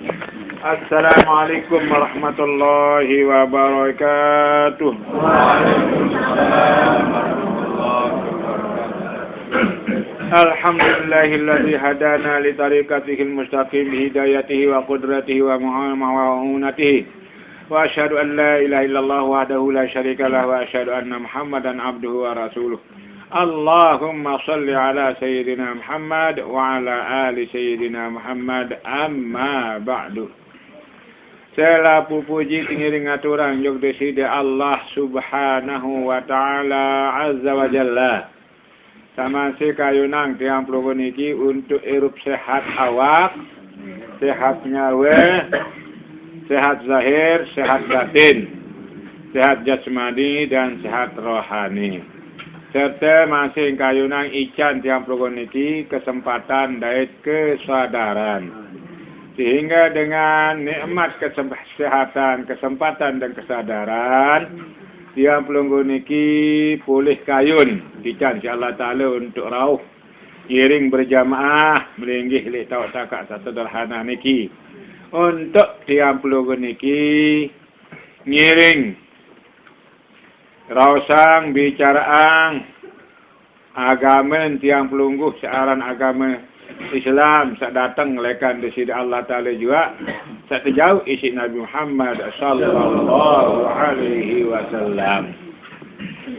Assalamualaikum warahmatullahi wabarakatuh. Alhamdulillahilladzi hadana li tariqatihil mustaqim bi hidayatihi wa qudratihi wa ma'unatihi. Wa asyhadu an la ilaha illallah wahdahu la syarika lah wa asyhadu anna Muhammadan abduhu wa rasuluh. Allahumma salli ala sayyidina Muhammad wa ala ali sayyidina Muhammad, amma ba'du. Sela puji tinggi ngaturan jog deside Allah subhanahu wa ta'ala azza wa jalla. Sama si kayunang tiang puluh niki untuk irup sehat awak, sehat nyawa, sehat zahir, sehat batin, sehat jasmani dan sehat rohani. Serta masih kayunang ican tiang puluh niki kesempatan dait kesadaran. Sehingga dengan nikmat kesehatan, kesempatan dan kesadaran, tiang pelunggu niki pulih kayun dican si Allah Ta'ala untuk rauh giring berjamaah melinggih li tau takak sederhana niki untuk tiang pelunggu niki ngiring rausang bicaraan agama tiang pelunggu searan agama Islam sak datang lekan di sini Allah Ta'ala juga sak terjauh isi Nabi Muhammad sallallahu alaihi wasallam.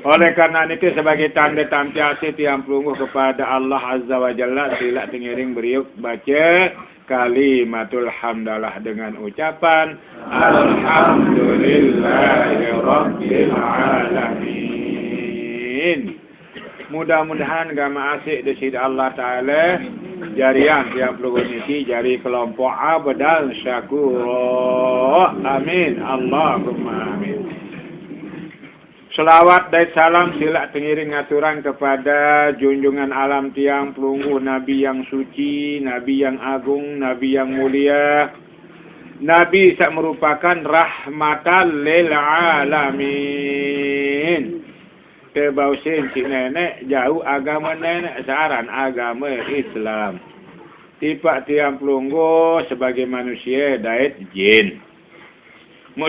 Oleh karena itu sebagai tanda tampiasi tiang pelungguh kepada Allah Azza wa Jalla sila tengiring beriuk baca kalimatul hamdalah dengan ucapan alhamdulillahirabbil alamin. Mudah-mudahan gama asik di sini Allah Ta'ala jarian tiang pelungguh niki jari kelompok abdal syakur. Amin. Allahumma amin. Selawat dan salam sila tengiring ngaturan kepada junjungan alam tiang pelungguh Nabi yang suci, Nabi yang agung, Nabi yang mulia. Nabi sak merupakan rahmatan lil alamin. Kebausin cik nenek jauh agama nenek saran agama Islam. Tipak tiang pelunggu sebagai manusia dait jin.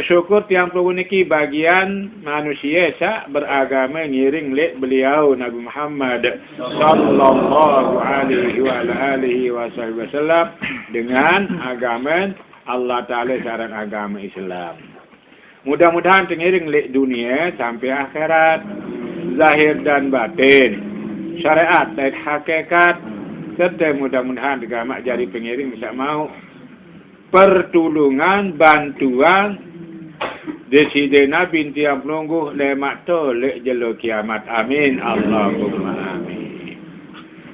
Syukur tiang pelunggu niki bagian manusia sak beragama ngiring lek beliau Nabi Muhammad sallallahu alaihi wa alihi wasallam dengan agama Allah Ta'ala saran agama Islam. Mudah-mudahan tengiring lek dunia sampai akhirat. Zahir dan batin, syariat dan hakikat, serta mudah-mudahan agama jadi pengiring bisa mau pertolongan, bantuan deside Nabi tiang pelungguh lemak tolek jelo kiamat. Amin. Allahumma amin.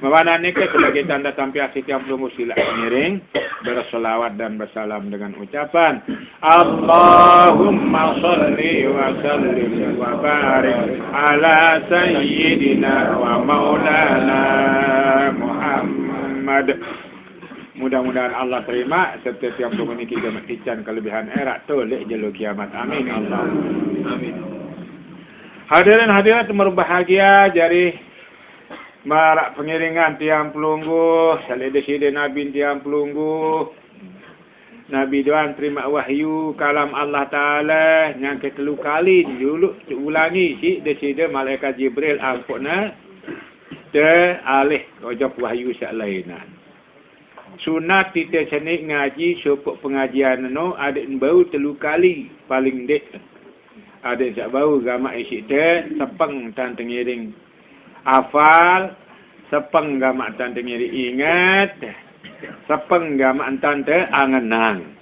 Mawana nikah sebagai tanda tampiasi tiang pelungguh sila pengiring berselawat dan bersalam dengan ucapan Allahumma salli wa sallim wa barik ala sayyidina wa maulana Muhammad. Mudah-mudahan Allah terima serta tiang pelungguh niki ican kelebihan erat tolek jelo kiamat. Amin. Allah. Amin. Hadirin hadirat berbahagia jari marak pengiringan tiang pelungguh, salih deside Nabi tiang pelungguh. Nabi doan terima wahyu kalam Allah Ta'ala yang ketelu kali dulu ulangi si deside malaikat Jibril ampuna te alih ojok wahyu sak lainan. Sunat kita senik ngaji sopok pengajian no adik bau telu kali paling dek. Adik sak bau gama isi te sepeng tan tengiring hafal, sepeng gamak tante ngiri ingat, sepeng gamak tante angenang.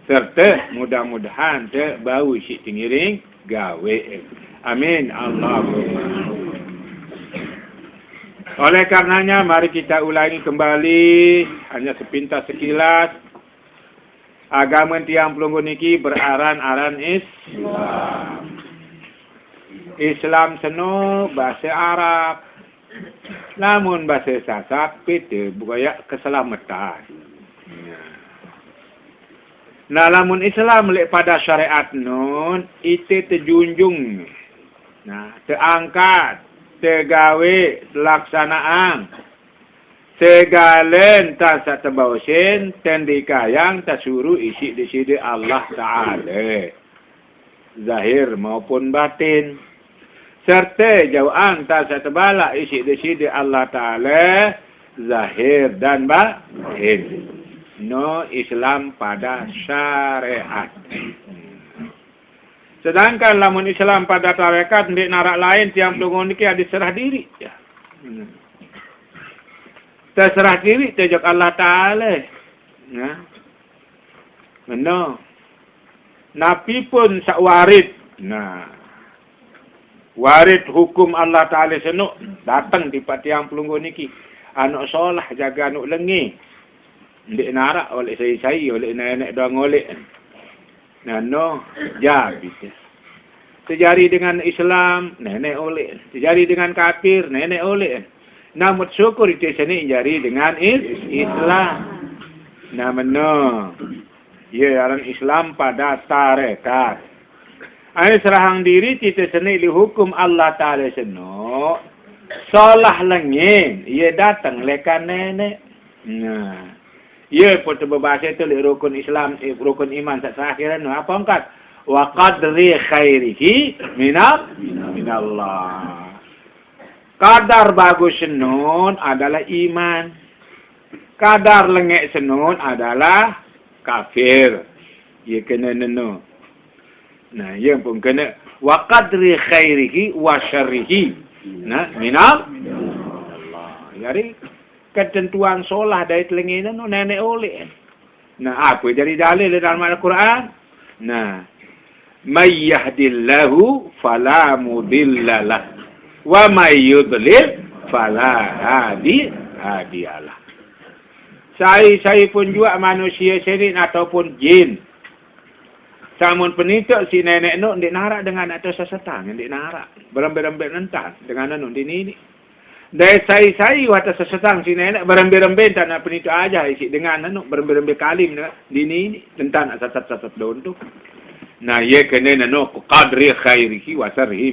Serta mudah-mudahan te bau si tingiring gawe. Amin. Allahumma. Oleh karenanya mari kita ulangi kembali hanya sepintas sekilas. Agama tiang pelungguh niki beraran-aran Islam. Islam seno bahasa Arab. Namun bahasa Sasak beda budaya keselamatan. Nah, namun Islam lek pada syariat nun itu terjunjung. Nah, terangkat, tergawe, pelaksanaan Segala tak satebausin tendika yang tak suruh isi di sini Allah Ta'ala. Zahir maupun batin. Serta jauhan tak satebala isi di sini Allah Ta'ala. Zahir dan batin. No Islam pada syariat. Sedangkan lamun Islam pada tarekat di narak lain tiang pelungun ini ada serah diri. Ya. Terserah diri terjak Allah Ta'ala. Nah. Benar. Nabi pun sak warid. Nah. Warid hukum Allah Ta'ala senuk. Datang di patiang pelunggu niki. Anak solah jaga anak lengi. Ndik narak oleh saya oleh nenek doang oleh. Nah, no. Jabit. Sejari dengan Islam, nenek oleh. Sejari dengan kafir, nenek oleh. Namun syukur itu sini jari dengan Islam. Namanya, ya orang Islam pada tarekat. Ini serahang diri kita sini dihukum Allah Ta'ala seno. Solah lengin, ia datang lekan nenek. Nah, ia pun berbahasa itu rukun Islam, rukun iman tak seakhiran. Apa angkat? Wa qadri khairihi minallah. Kadar bagus senun adalah iman. Kadar lengek senun adalah kafir. Ia kena nenu. Nah, ia pun kena wa qadri khairihi wa syarrihi. Nah, minal Allah. Jadi ketentuan solah dari telengin itu nenek oleh. Nah, apa jadi dalil dalam Al-Quran? Nah, may yahdillahu fala mudhillalah. Wa may yudlil fala hadiyalah. Saya pun juga manusia serin ataupun jin. Samun penituk si nenek nuk ndik narak dengan atas sesetang, ndik narak. Berembet-rembet nentan dengan anu ini. Dari saya atas sesetang si nenek berembet-rembet tak nak penituk aja isi dengan anu berembet-rembet kalim ini tentan asat-asat daun tu. Nah, ia kena nanu qadri khairihi wa syarrihi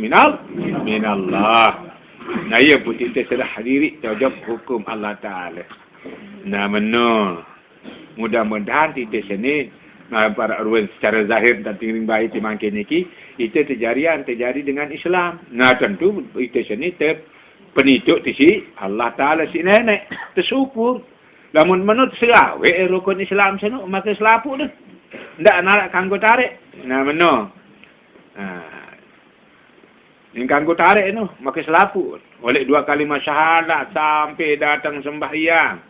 minallah. Nah, ia putih terserah diri terhadap hukum Allah Ta'ala. Nah, menurut mudah-mudahan kita sini para urwan secara zahir dan tinggi baik di mangkin ini itu terjadi dengan Islam. Nah, tentu itu sini peniduk di si Allah Ta'ala si nenek tersyukur. Namun menurut serawe rukun Islam sini maka selapu dah. Tidak nak kanggo tarik. Nah, benar. Ini kanggo tarik itu, maka selapu. Oleh 2 kalimat syahadat sampai datang sembahyang.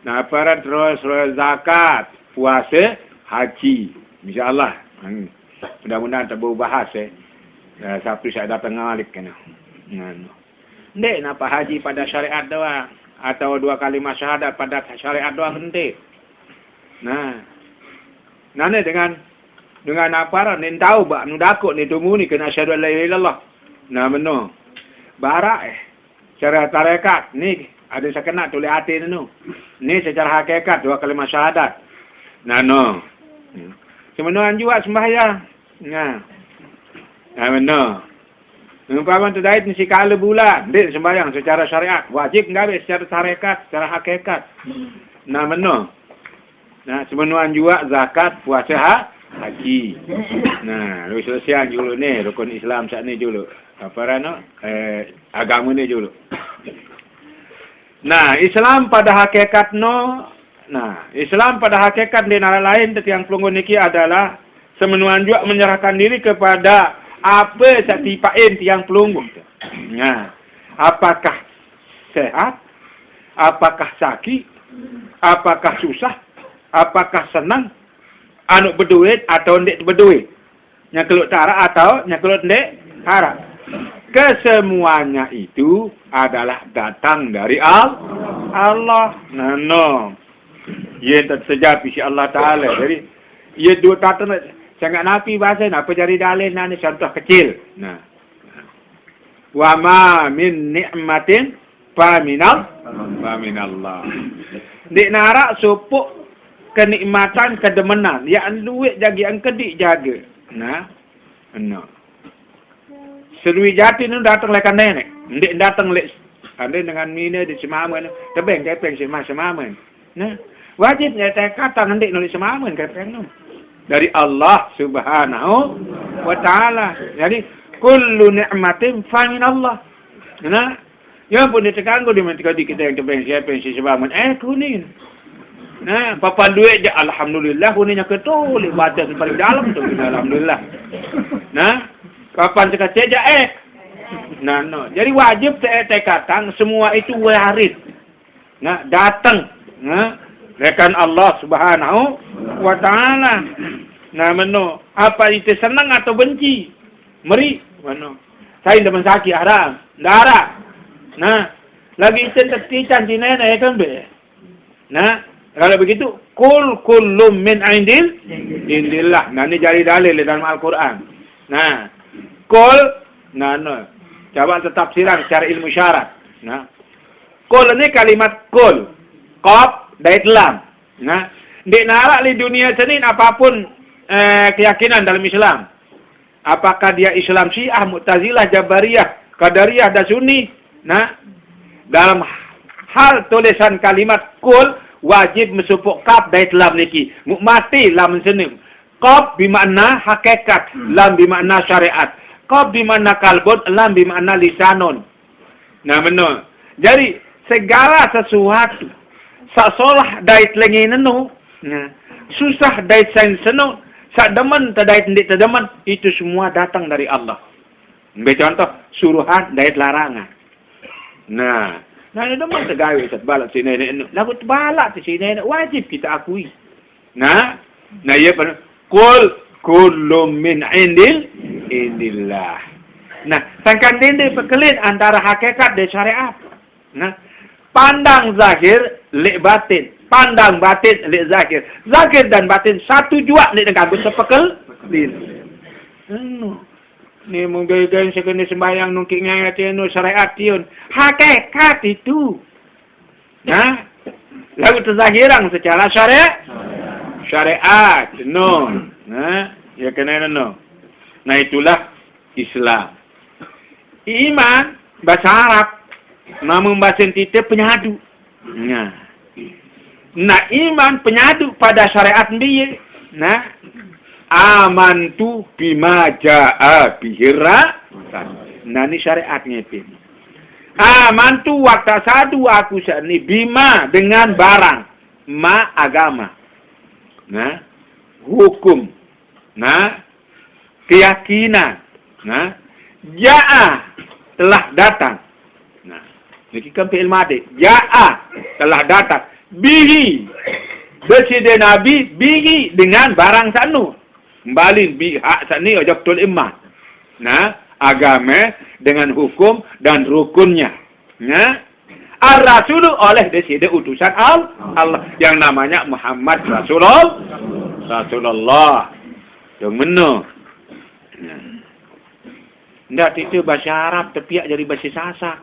Nah, para terus zakat, puasa, haji. InsyaAllah. Mudah-mudahan tak baru bahas. Sabtu saya datang ngalik. Tidak, napa haji pada syariat doang. Atau 2 kalimat syahadat pada syariat doang. Tidak. Nah, dengan apa ni tahu ba nu dakuk ni tumu ni kena asyhadu an la ilaha illallah. Nah, benar. Barak secara tarekat ni ada sekena tulis hati ni. Ni secara hakikat 2 kalimat syahadat. Nah, no. Semenuan juga sembahyang. Nah, benar. Umpama tu dait ni sekali bulan, dia sembahyang secara syariat. Wajib enggak secara tarekat, secara hakikat. Nah, benar. Nah, semenuan juga zakat, puasa, haji. Nah, lu selesai dulu ni rukun Islam saat ni dulu. Apa rano? Agama ni dulu. Nah, Islam pada hakikat Islam pada hakikat di negara lain yang pelunggu niki adalah semenuan juga menyerahkan diri kepada apa satipain tiang pelunggu. Nah, apakah sehat? Apakah sakit? Apakah susah? Apakah senang? Anu berduit atau ndik berduit? Nyakelut tara atau nyakelut ndik harap? Kesemuanya itu adalah datang dari Allah. Nah, ia tersejak isi Allah Ta'ala. Jadi, ia dua kata sangat napi bahasa. Apa jadi dalil? Nah, ini contoh kecil. Nah, wa ma min ni'matin fa minallah. Dik narak supuk kenikmatan, kedemenan. Yang duit jaga, yang kedik jaga. Nah. Serui jati ni datang lekan nenek. Ndik datang lek Anda dengan mina di semamen, tebeng kepeng semamen. Nah, wajibnya kata nanti nulis semamen kepeng tu. Dari Allah Subhanahu wa taala. Jadi kullu ni'matin fa min Allah. Nah, ya pun ditekan di mentika kita yang tebeng semamen kuning. Nah, papan duit je alhamdulillah kuningnya ketol baca paling dalam tu alhamdulillah. Nah, kapan sekecil je Nah, no. Jadi wajib tekatan semua itu warid. Nah, datang. Nah, rekan Allah Subhanahu wa taala. Nah, meno apa itu senang atau benci? Meri, meno. Saya demen sakit haram, darah. Nah, lagi centican di nenek kan be. Nah, kalau begitu kullum min indillah. Nah, ini jadi dalil dalam Al-Qur'an. Nah, no. Coba tafsiran secara ilmu syarat. Nah, kul ini kalimat kul, qaf, dait lam. Nah, di narak di dunia senin apapun keyakinan dalam Islam. Apakah dia Islam Syiah, Mu'tazilah, Jabariyah, Qadariyah dan Sunni? Nah, dalam hal tulisan kalimat kul wajib mesupuk kaf dait lam niki. Mati lam senin. Qaf bermakna hakikat, lam bermakna syariat. Qaf bimakna kalbun, lam bimakna lisanun. Nah, benar. Jadi, segala sesuatu sasolah dait lengi nenu, nah, susah dait sen senu, sak demen tadait ndik tedemen, itu semua datang dari Allah. Ambil contoh, suruhan dait larangan. Nah, ini demen tegawe balak sini nenek. Lagu balak di sini wajib kita akui. Nah, ya benar. Kullu min indillah. Nah, sangkan dende pekelin antara hakikat dan syariat. Nah, pandang zahir lek batin, pandang batin lek zahir. Zahir dan batin satu jua lek dengan sepekel. Ni mungkin sekene sembahyang nungkingnya tiun syariat tiun. Hakikat itu. Nah, lagu terzahiran secara syariat. No. Nah, ya kena no. Nah, itulah Islam. Iman bahasa Arab, namun bahasa kita penyadu. Nah, iman penyadu pada syariat dia. Nah, amantu bima jaa bihira. Nah, ini syariatnya itu. Amantu waktu sadu aku sani bima dengan barang, ma agama. Nah, hukum. Nah, keyakinan. Nah, ja'a telah datang. Nah, ini kan fi'il madi. Ja'a telah datang. Bihi bersih Nabi bihi dengan barang sanu. Kembali bihak sani ojabtul iman. Nah, agama dengan hukum dan rukunnya. Nah, Ar-Rasulu oleh deside utusan Allah yang namanya Muhammad Rasulullah. Yang benar. Ndak itu bahasa Arab tepiak jadi bahasa Sasak.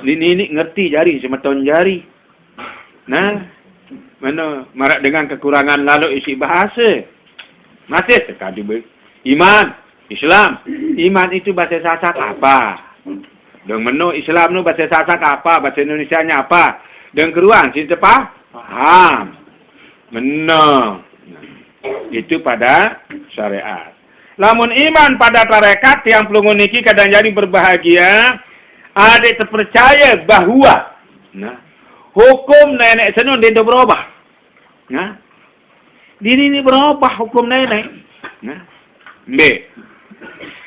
Ini ngerti jari semeton jari. Nah, mana marak dengan kekurangan lalu isi bahasa. Masih sekali iman, Islam. Iman itu bahasa Sasak apa? Dan menu Islam nu bahasa Sasak apa? Bahasa Indonesianya apa? Dan keruang cinta paham. Menang. Itu pada syariat. Lamun iman pada tarekat yang pelungun niki kadang jadi berbahagia. Ada terpercaya bahwa hukum nenek senun dia berubah. Nah, ini berubah hukum nenek. Nah, B.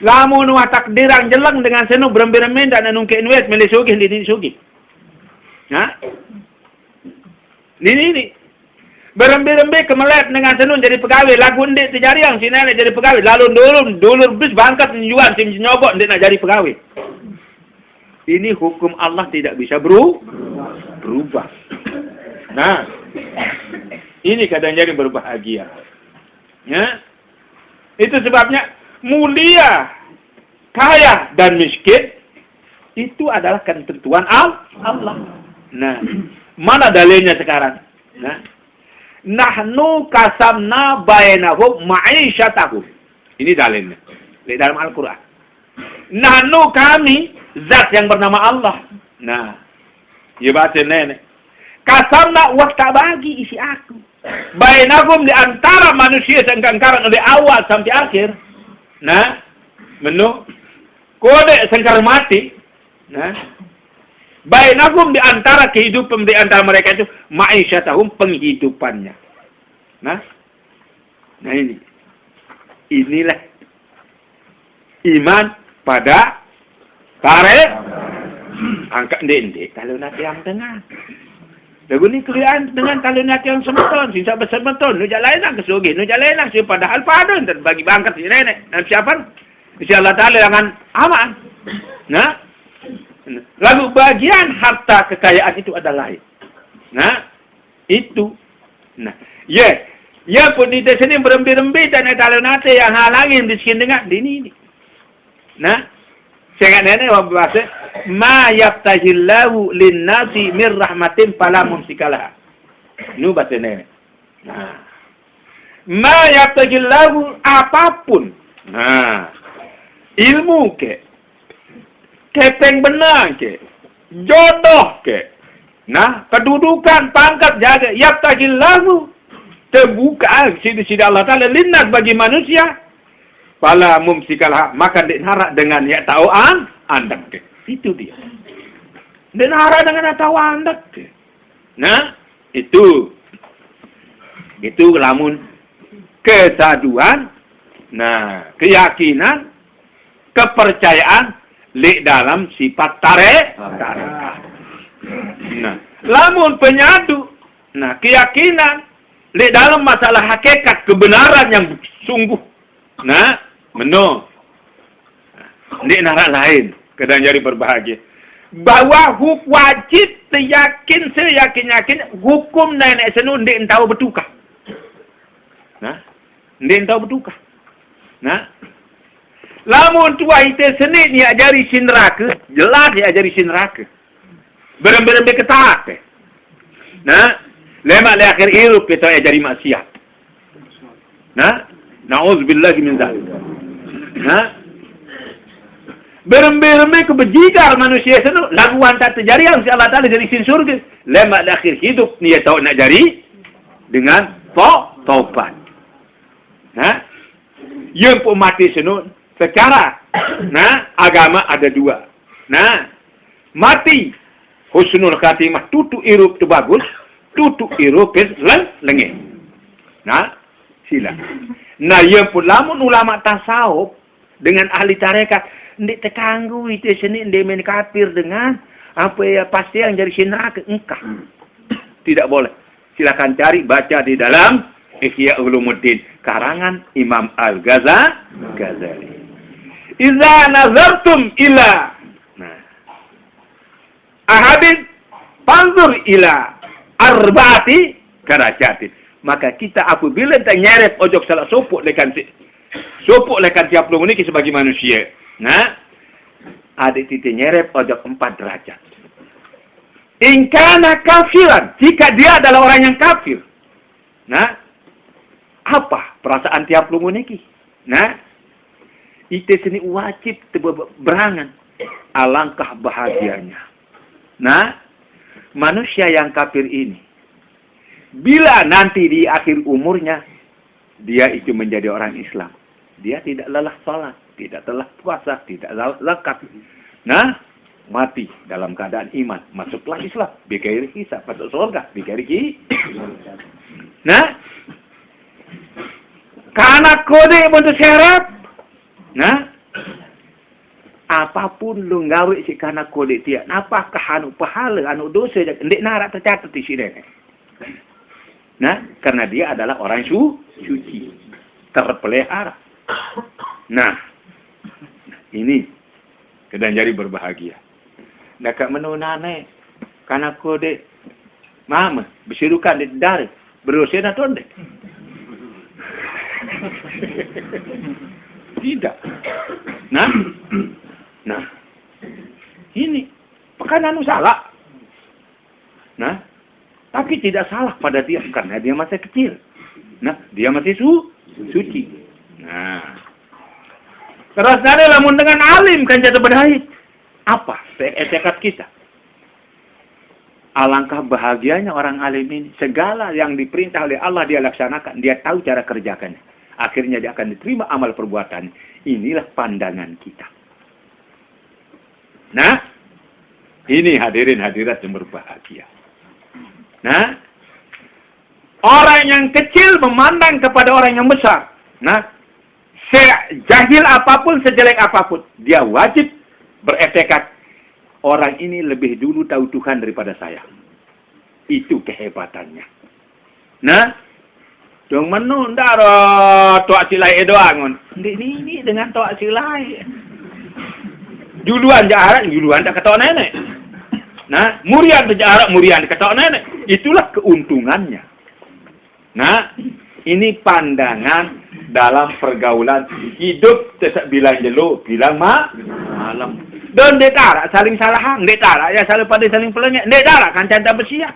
Lamun wa takdirang jelang dengan senun beremben dan nungke nuet milih sugih di sugih. Nah, ini berembe-rembe kemelet dengan senun jadi pegawai. Lagu ndik terjadi yang si nenek jadi pegawai. Lalu dulur bis bangkat menjual sim nyobot ndik nak jadi pegawai. Ini hukum Allah tidak bisa berubah. Nah, ini kadang jadi berbahagia. Ya, itu sebabnya mulia, kaya dan miskin itu adalah ketentuan Allah. Nah, mana dalilnya sekarang? Nah, nahnu kasamna bainahum ma'isyatahum. Ini dalilnya. Di dalam Al-Quran. Nahnu kami, zat yang bernama Allah. Nah, ya baca nenek. Kasamna wah tak bagi isi aku. Bainakum di antara manusia sengkangkaran dari awal sampai akhir. Nah, menu kode sengkar mati. Nah, bainakum di antara kehidupan di antara mereka itu ma'isyatahum penghidupannya. Nah inilah iman pada tarik angkat ndek kalau nanti yang tengah. Lagu ni kelihatan dengan kalau nanti yang semeton, sisa bersemeton, nu jalan nak kesugi, nu jalan nak si padahal padun dan bagi bangkat si nenek. Dan siapa? Insyaallah taala dengan aman. Nah, lalu bagian harta kekayaan itu ada lain. Nah, itu. Nah, ya pun di sini berembi-rembi dan kalau nanti yang halangin di sini dengan ini. Nah, saya nenek bahasa ma yaftahillahu linnasi mir rahmatin fala mumsikalah. Nu bahasa nenek. Nah, ma yaftahillahu apapun. Nah, ilmu ke, kepeng benang ke, jodoh ke. Nah, kedudukan, pangkat, jaga. Yaftahillahu terbuka sidi Allah Ta'ala linnas bagi manusia. Fala mumsikalah, maka dinara dengan ya tahu andak ke. Itu dia. Dinara dengan tahu andak ke. Nah, itu lamun kesaduan, nah, keyakinan, kepercayaan li dalam sifat tarik. Nah, lamun penyadu, nah, keyakinan li dalam masalah hakikat kebenaran yang sungguh. Nah, meno. Ini nara lain. Kadang jadi berbahagia. Bahwa wajib seyakin hukum nenek senu ndik tahu betukah. Nah, ndik tahu betukah. Nah, lamun tua itu seni ni ajari sin neraka, jelas dia ajari sin neraka. Berembe-rembe ketat. Nah, lemak le akhir hidup kita ajari maksiat. Nah, na'udzubillahi min dzalik. Nah, berembe-rembe kebejikan manusia itu laguan tak terjadi yang si Allah Ta'ala dari sin surga. Lemak le akhir hidup ni tahu nak jari dengan taubat. Nah, yang pun mati senu secara agama ada dua. Nah, mati husnul khatimah tutu irup tu bagus, tutu irup lengeh. Nah, sila. Nah, yang pun lamun ulama tasawuf dengan ahli tarekat ndik terganggu itu seni ndik main kafir dengan apa ya pasti yang jadi neraka engkau. Tidak boleh. Silakan cari baca di dalam Ihya Ulumuddin karangan Imam Al-Ghazali. Iza nazartum ila ahadin panzur ila arba'ati karajatin. Maka kita apabila tak nyeret ojok salah sopok lekan siap lu ini sebagai manusia. Nah, ada titik nyeret ojok 4 derajat. Ingkana kafiran, jika dia adalah orang yang kafir. Nah, apa perasaan tiap lu ini? Nah, itu sini wajib berangan. Alangkah bahagianya. Nah, manusia yang kafir ini, bila nanti di akhir umurnya, dia itu menjadi orang Islam. Dia tidak lelah salat, tidak lelah puasa, tidak lelah zakat. Nah, mati dalam keadaan iman. Masuklah Islam. Bikairi hisab. Masuk surga. Bikairi Nah, karena kode bentuk syarat. Nah, apapun lu gawe si karena kode dia. Apakah anu pahala, anu dosa. Ndik narak tercatat di sini. Nah, karena dia adalah orang suci. Terpelihara. Nah, ini kedang jadi berbahagia. Dekat menunane karena kode mama bersirukan di dari berusia na tonde. Tidak. Nah, ini pekan salah. Nah, tapi tidak salah pada dia karena dia masih kecil. Nah, dia masih suci. Nah, terus ada lamun dengan alim kan jatuh berhaid. Apa tekad kita? Alangkah bahagianya orang alim ini. Segala yang diperintah oleh Allah dia laksanakan. Dia tahu cara kerjakannya. Akhirnya dia akan diterima amal perbuatan. Inilah pandangan kita. Nah, ini hadirin hadirat yang berbahagia. Nah, orang yang kecil memandang kepada orang yang besar. Nah, sejahil apapun, sejelek apapun, dia wajib bertekad. Orang ini lebih dulu tahu Tuhan daripada saya. Itu kehebatannya. Nah, dong menunda toak silai doang. Ini dengan toak silai. Duluan jarak, duluan tak kata nenek. Nah, murian jarak, murian kata nenek. Itulah keuntungannya. Nah, ini pandangan dalam pergaulan hidup. Tetap bilang jelo, bilang malam. Dan dia tarak saling salahan, dia tarak ya saling pada saling pelengak, dia tarak kan canta bersiap.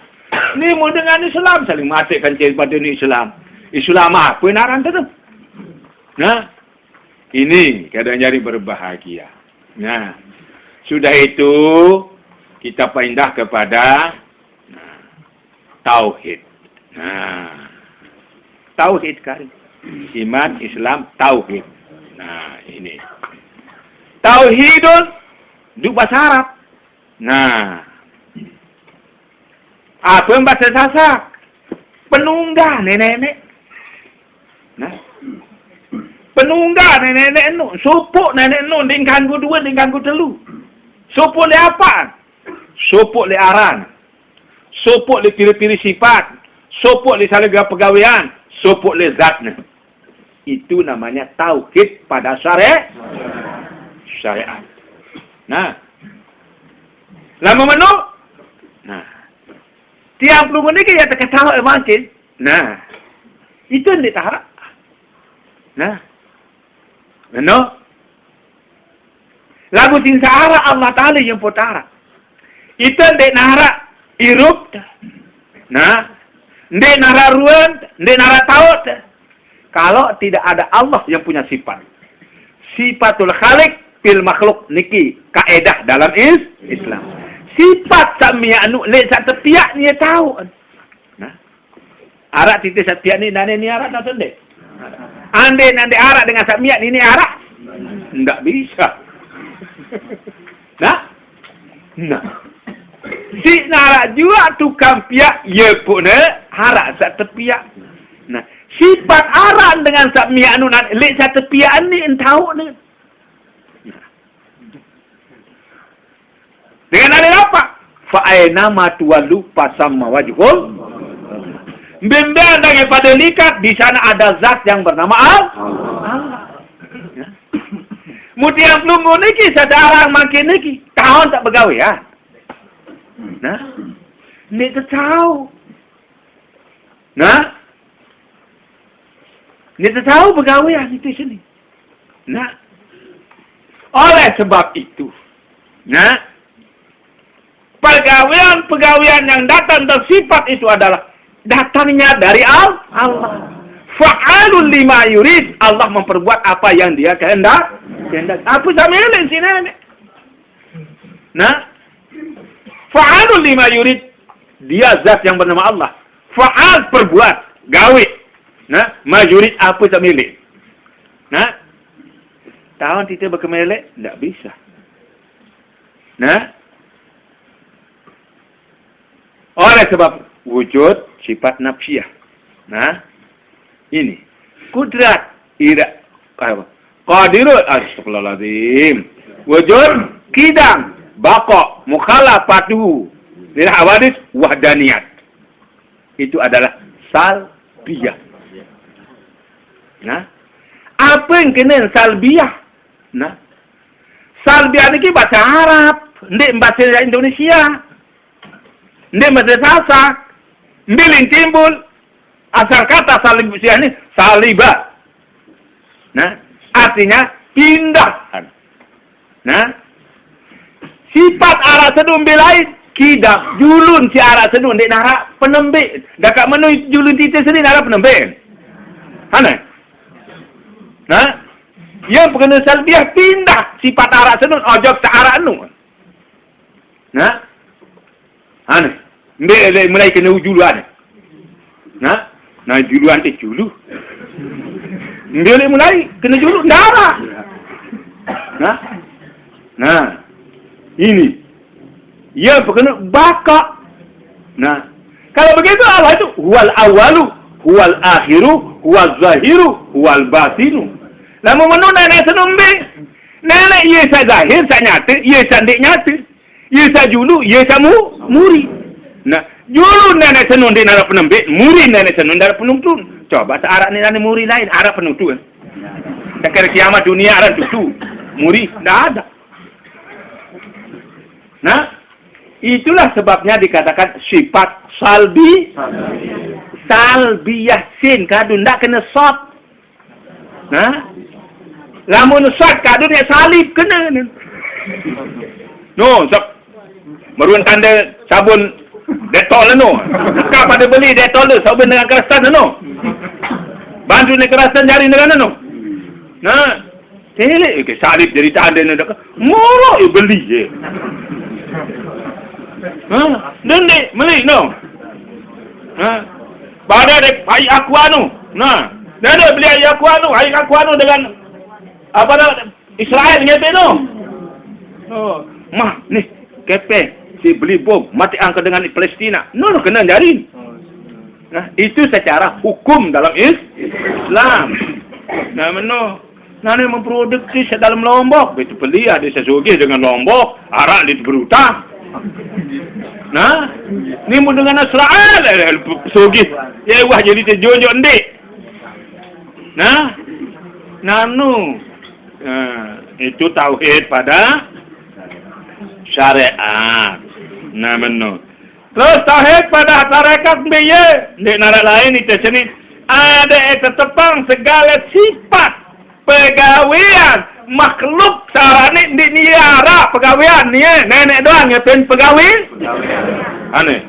Ni mau dengan Islam saling mati kan pada ni Islam. Islam apa naran tu? Nah, ini kadang jadi berbahagia. Nah, sudah itu kita pindah kepada tauhid. Nah, tauhid kan iman, Islam, tauhid. Nah, ini tauhidun duk bahasa Arab. Nah, apa yang bahasa Sasak? Penunggah nenek-nenek. Nah, penunggah nenek-nenek nu, supuk nenek nu, dingkanggu dua, dingkanggu telu. Supuk le apa? Supuk le aran. Supuk le piri-piri sifat. Supuk le salega pegawaian. Supuk le zatnya. Itu namanya tauhid pada syariat. Nah, lama menu. Nah, tiap puluh menit kita ketawa makin. Nah, itu yang ditarak. Nah, menu. Lagu tinsara Allah Ta'ala yang potara. Itu yang ditarak. Irup. Nah, ditarak ruan, ditarak taut. Kalau tidak ada Allah yang punya sifat. Sifatul khaliq fil makhluk niki kaedah dalam Islam. Sifat samia anu le sak tepiak ni tahu. Nah. Arak titik sak tepiak ni nane ni arak tak tende. Ande arak dengan sak miak ni arak. Enggak bisa. Nah. Nah. Si narak juga tukang piak ye pun arak sak tepiak. Nah, sifat arak dengan sak miak anu le sak tepiak ni tahu ni. Dengan ada apa? Fa'aina matuwalu pasamma wajhul. Bimbang daripada likat, di sana ada zat yang bernama Allah. Mutiang pelunggu niki sedarang makin niki. Tahun tak bergawe ya. Nah, ni tahu. Nah, ni tahu bergawe ya di sini. Nah, oleh sebab itu, nah, pegawaian yang datang dan sifat itu adalah datangnya dari Allah. Fa'alul lima yurid. Allah memperbuat apa yang dia kehendak. Apa sama yang sini? Nah, fa'alul lima yurid. Dia zat yang bernama Allah. Fa'al perbuat, gawe. Nah, majurid apa sama milik. Nah, tahun kita berkemelek, tidak bisa. Nah, oleh sebab wujud sifat nafsiyah. Nah, ini kudrat ira qadirul astagfirullahaladzim. Wujud kidam baqa mukhalafatu lil hawadis wahdaniyat. Itu adalah salbiyah. Nah, apa yang kena salbiyah? Nah, salbiyah ini bahasa Arab, ndek bahasa Indonesia. Ini bahasa Sasak. Biling timbul. Asal kata salibah ini salibah. Nah, artinya pindah. Nah, sifat arah sedun bilai kidak julun si arah sedun dek nara penembik. Dekat menu julun titik sini nara penembik. Aneh. Nah, yang pengenal salbiah pindah sifat arah sedun ojok ke arah anu. Nah, aneh. Mbak mulai kena juluan. Nah juluan julu. Mbak mulai kena julu darah. Nah ini ia kena bakak. Nah kalau begitu Allah itu huwal awalu, huwal akhiru, huwal zahiru, huwal batinu. Lalu menurut nenek senumbe, nenek ia sa zahir, sa nyata, ia sa ndik nyata, ia sa julu, ia sa muri. Nah, julu nenek senun di nara penembe, muri nenek senun nara penuntun. Coba sa arak ni nenek muri lain, arak penuntun. Tak kira kiamat dunia arak tutu, muri, tidak ada. Nah, itulah sebabnya dikatakan sifat salbiyah sin kadun ndak kena sot. Nah, lamun sot kadun ya salib kena. No, meruan tanda sabun Dettol no. Kau pada beli Dettol tu sabun dengan kerasan no. Bantu dengan kerasan jari dengan no. Nah, tele ke salib jadi tanda no. Murah beli je. Dende beli no. Pada dek ai aku anu. Nah, dende beli ai aku anu dengan apa dah Israel ngepe no. Oh, mah ni kepe si beli bom mati angkat dengan Palestina. No kena jarin. Nah, itu secara hukum dalam Islam. Nah, nani memproduksi dalam Lombok, itu beli ada sesugi dengan Lombok, arak di berutang. Nah, ni mu dengan Israel sugi. Ya wah jadi terjonjok ndik. Nah, itu tauhid pada syariat. Nah, terus tauhid pada tarekat biye, ndik narak lain itu sini ada tetepang segala sifat pegawaian makhluk sarane di niara pegawaian ni nenek doang ngapain pegawai aneh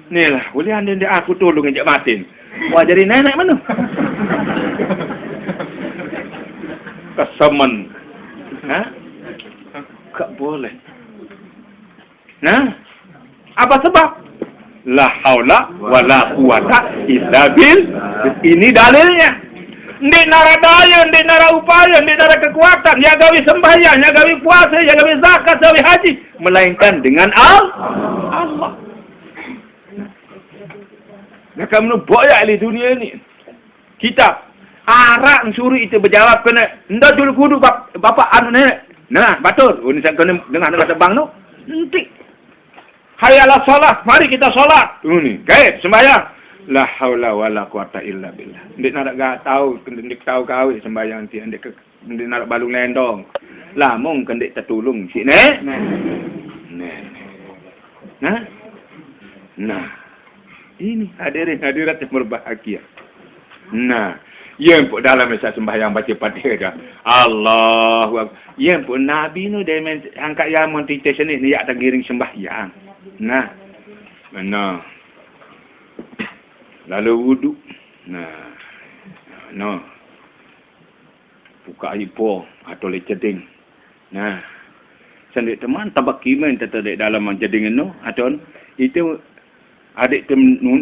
ni lah boleh anda aku tolong ngejak matin wah jadi nenek mana kesemen tak boleh apa sebab la haula wala quwata illa billah. Ini dalilnya. Ndik nara daya, ndik nara upaya, ndik nara kekuatan, ya gawi sembahyang, ya gawi puasa, ya gawi zakat, ya gawi haji, melainkan dengan Allah. Nah, kamu boyak di dunia ini. Kitab arak suri itu berjawab kena ndak dulu kudu bapak anu nenek. Nah, betul. Ini saya kena dengan kata bang no. Nanti hayalah salat, mari kita salat. Ini, gaib sembahyang. La haula wala quwata illa billah. Ndik nak tahu, ndik tahu kau sembahyang ti, ndik nak balung lendong. Lah mung ndik tertulung si nek. Nah. Ini hadirat yang berbahagia. Nah, yang pun dalam masa sembahyang baca Fatihah. Allahu Akbar. Yang pun Nabi nu dia angkat yang montitation ni yak tergiring sembahyang. Nah. Lalu wudu. Nah. Buka ipo atau leceding. Nah. Sendik teman tabak kimen tetap dalam jeding no atau itu adik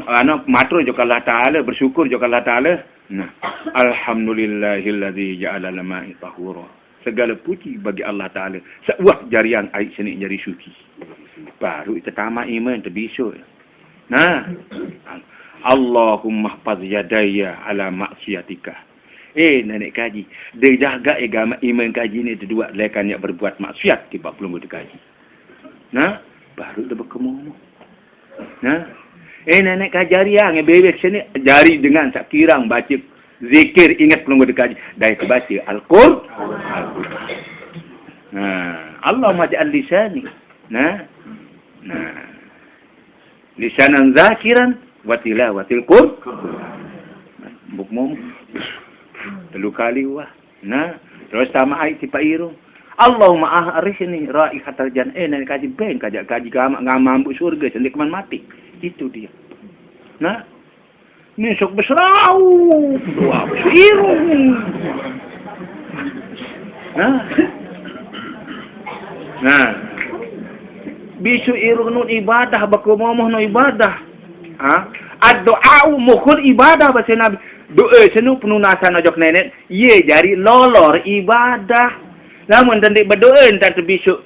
anak matro juga Allah Taala bersyukur juga Allah Taala. Nah, alhamdulillahilladzi ja'ala al-ma'a tahura. Segala puji bagi Allah Taala. Sebuah jarian air sini jari suci. Baru itu tamat iman terbisu. Nah, Allahumma hfaz yadayya ala maksiatika. Nenek kaji, dia jaga agama iman kaji ni dua lekan yang berbuat maksiat tiba belum kaji. Nah, baru dia berkemung. Nah, nenek kaji yang bebek sini jari dengan sak kirang baca zikir ingat belum kaji. Dah baca Al-Qur'an. Nah, Allah maj'al lisani. Nah. Lisanan zakiran wa tilawatil Qur'an. Bukmum. Telu kali wah. Nah, terus sama ayat tipa irung. Allahumma ahrishni raihatal jannah. Nenek kaji ben kaji ngamambuk surga sendik keman mati. Itu dia. Nah, ni sok besrau. Wah, irung. Nah. bisu irunun ibadah bakumomoh no ibadah. Ad-doa mukhul ibadah bahasa Nabi. Doa senu penunasan ojok nenek. Ye jari lolor ibadah. Namun tendik berdoa entar bisu.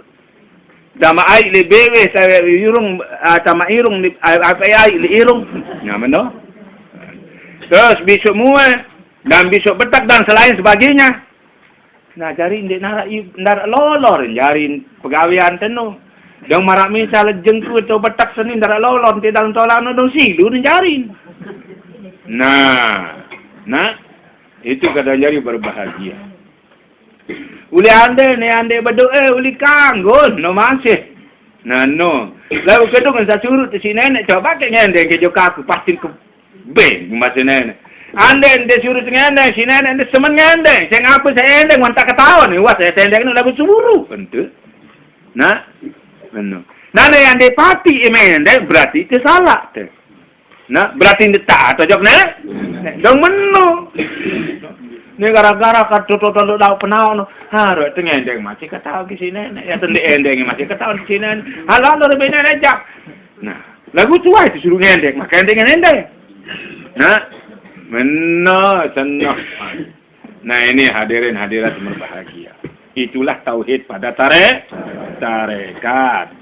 Dama air le bewe saya irung tama irung apa air le irung. Nyaman Terus bisu muat dan bisu betak dan selain sebagainya. Nah jari ndik narak lolor jari pegawian tenu. Dang marak misal jengku atau betak seni narak lolor ti dalam tolak no dong silu jari. Nah, itu kadang jari berbahagia. Uli ande berdoa uli kanggon no masih. Nah no. Lalu kedung sa surut si nenek coba ke ngende ke joka aku pasti ke ben masih nenek. Ande surut ngende si nenek ande semen ngende. Saya ngapa saya ende mantak ketahuan ni wah saya tendek no lagu suruh bentuk. Nah, no. Nane ande pati emende berarti itu salah teh. Nah, berarti ini tak atau jawab nek? Dong menu. Ni gara-gara kata-kata dak penau no. Harus tengendeng masih ketahu ke sini nek ya tendek endeng masih ketahu ke sini. Halal lo lebih nejak. Nah, lagu tua itu suruh ngendeng, maka endeng. Nah, menu senang. Nah, ini hadirin hadirat berbahagia. Itulah tauhid pada tarekat.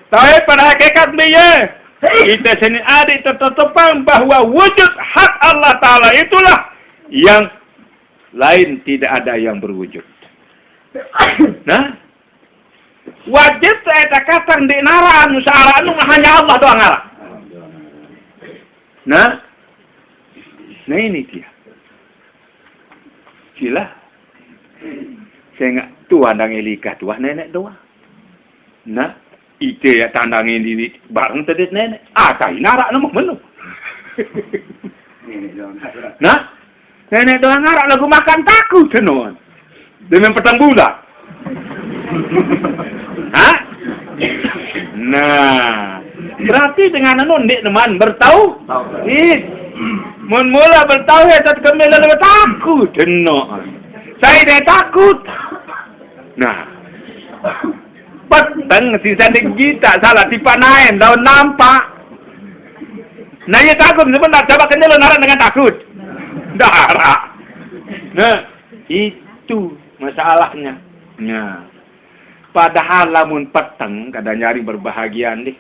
Tauhid pada hakikat biya. Kita sini adik tertetapkan bahawa wujud hak Allah Ta'ala itulah yang lain tidak ada yang berwujud. Nah, wajib saya katakan di naraan musyawarah hanya Allah doang ngarah. Nah ini dia. Sila. Saya nggak tuan dan elikah tuan nenek doang. Nah. Ite ya tandangin diri bareng tadi nenek. Kai narak nama menu. Nah, nenek doang narak lagu makan takut tenon. Dengan petang bulan. Nah, berarti dengan anon dik teman bertau. Mun mula bertau ya tak kembali lebih takut tenon. Saya dah takut. Nah. Petang sisa kita salah tipa naen daun nampak. Nah ya takut sebentar coba kenal narak dengan takut. Darah. Nah itu masalahnya. Nah padahal lamun petang kadang nyari berbahagian deh.